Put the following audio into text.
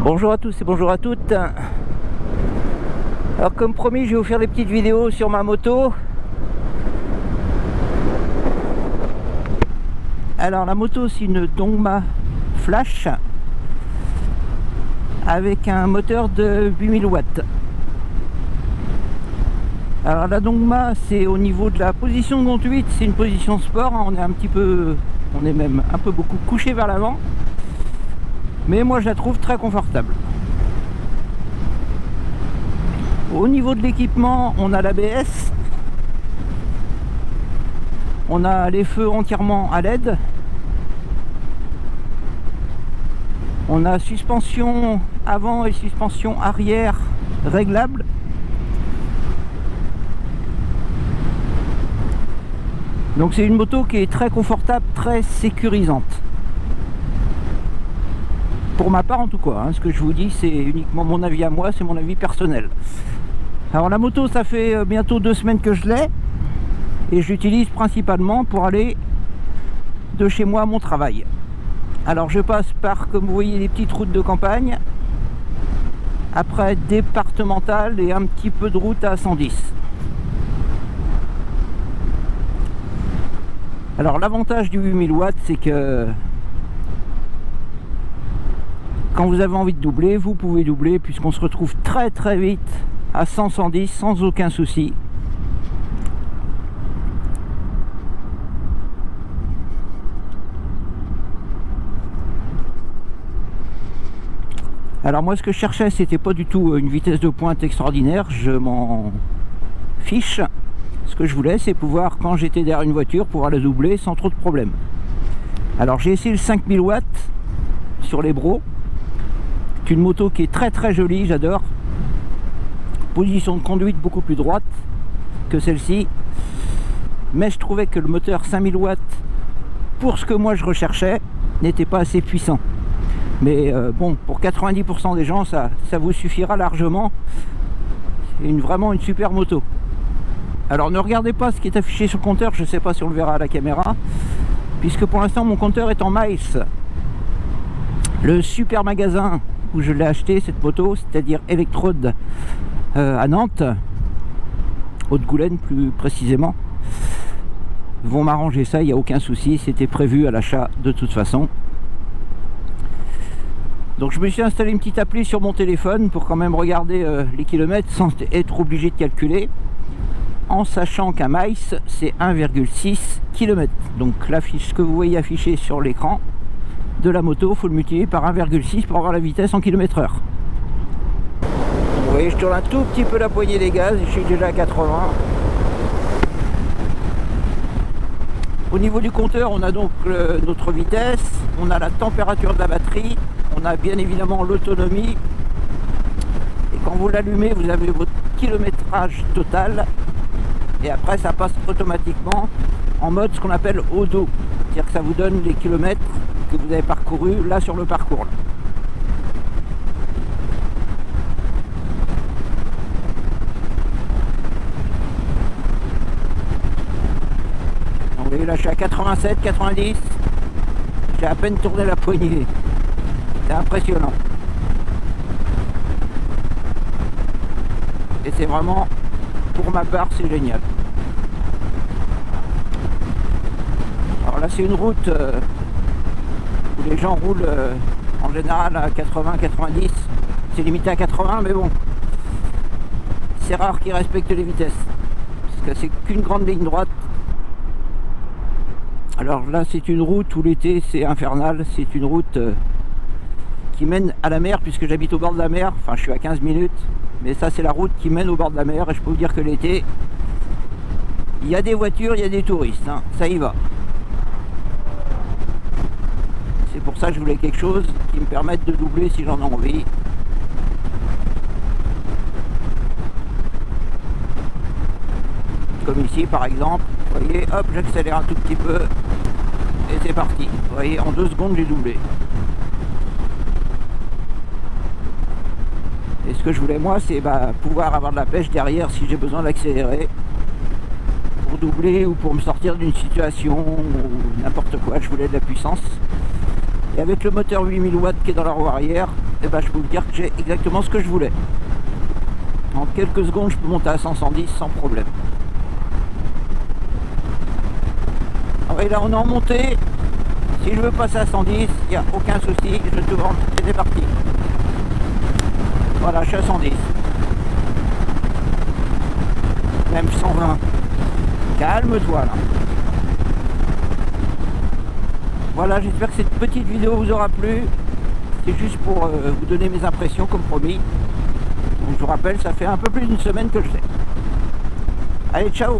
Bonjour à tous et bonjour à toutes. Alors comme promis, je vais vous faire des petites vidéos sur ma moto. Alors la moto, c'est une Dongma Flash avec un moteur de 8000 watts. Alors la Dongma, c'est au niveau de la position de conduite, c'est une position sport, hein. On est même un peu beaucoup couché vers l'avant, mais moi je la trouve très confortable. Au niveau de l'équipement, on a l'ABS, on a les feux entièrement à LED, on a suspension avant et suspension arrière réglable. Donc c'est une moto qui est très confortable, très sécurisante. Pour ma part en tout cas, hein, ce que je vous dis c'est uniquement mon avis à moi, c'est mon avis personnel. Alors la moto, ça fait bientôt 2 semaines que je l'ai et je l'utilise principalement pour aller de chez moi à mon travail. Alors je passe par, comme vous voyez, les petites routes de campagne, après départementales et un petit peu de route à 110. Alors l'avantage du 8000 watts, c'est que quand vous avez envie de doubler, vous pouvez doubler, puisqu'on se retrouve très très vite à 100-110 sans aucun souci. Alors moi, ce que je cherchais, c'était pas du tout une vitesse de pointe extraordinaire, je m'en fiche. Ce que je voulais, c'est pouvoir, quand j'étais derrière une voiture, pouvoir la doubler sans trop de problèmes. Alors j'ai essayé le 5000 watts sur les Bro. C'est une moto qui est très très jolie, j'adore. Position de conduite beaucoup plus droite que celle-ci. Mais je trouvais que le moteur 5000 watts, pour ce que moi je recherchais, n'était pas assez puissant. Mais bon, pour 90% des gens, ça vous suffira largement. C'est vraiment une super moto. Alors ne regardez pas ce qui est affiché sur le compteur, je ne sais pas si on le verra à la caméra, puisque pour l'instant mon compteur est en miles. Le super magasin où je l'ai acheté cette moto, c'est-à-dire Electrode à Nantes, Haute-Goulaine plus précisément, vont m'arranger ça, il n'y a aucun souci, c'était prévu à l'achat de toute façon. Donc je me suis installé une petite appli sur mon téléphone pour quand même regarder les kilomètres sans être obligé de calculer, en sachant qu'un miles c'est 1,6 km. Donc l'affiche que vous voyez affichée sur l'écran de la moto, il faut le multiplier par 1,6 pour avoir la vitesse en km/h. Vous voyez, je tourne un tout petit peu la poignée des gaz et je suis déjà à 80. Au niveau du compteur, on a donc notre vitesse, on a la température de la batterie, on a bien évidemment l'autonomie, et quand vous l'allumez, vous avez votre kilométrage total, et après ça passe automatiquement en mode ce qu'on appelle odo, c'est-à-dire que ça vous donne les kilomètres que vous avez parcouru là sur le parcours là. Donc, vous voyez, là je suis à 87, 90, j'ai à peine tourné la poignée, c'est impressionnant. Et c'est vraiment, pour ma part, c'est génial. Alors là c'est une route où les gens roulent en général à 80-90, c'est limité à 80, mais bon, c'est rare qu'ils respectent les vitesses, parce que c'est qu'une grande ligne droite. Alors là c'est une route où l'été c'est infernal, c'est une route qui mène à la mer, puisque j'habite au bord de la mer, enfin je suis à 15 minutes, mais ça c'est la route qui mène au bord de la mer, et je peux vous dire que l'été, il y a des voitures, il y a des touristes, hein, ça y va. C'est pour ça que je voulais quelque chose qui me permette de doubler si j'en ai envie. Comme ici par exemple, vous voyez, hop, j'accélère un tout petit peu et c'est parti. Vous voyez, en 2 secondes j'ai doublé. Et ce que je voulais moi, c'est pouvoir avoir de la pêche derrière si j'ai besoin d'accélérer pour doubler ou pour me sortir d'une situation ou n'importe quoi. Je voulais de la puissance. Et avec le moteur 8000 watts qui est dans la roue arrière, et ben, je peux vous dire que j'ai exactement ce que je voulais. En quelques secondes, je peux monter à 110 sans problème. Alors, et là, on est en montée. Si je veux passer à 110, il n'y a aucun souci, je tourne et c'est parti. Voilà, je suis à 110. Même 120. Calme-toi là. Voilà, j'espère que cette petite vidéo vous aura plu. C'est juste pour vous donner mes impressions comme promis. Donc, je vous rappelle, ça fait un peu plus d'une semaine que je fais. Allez, ciao!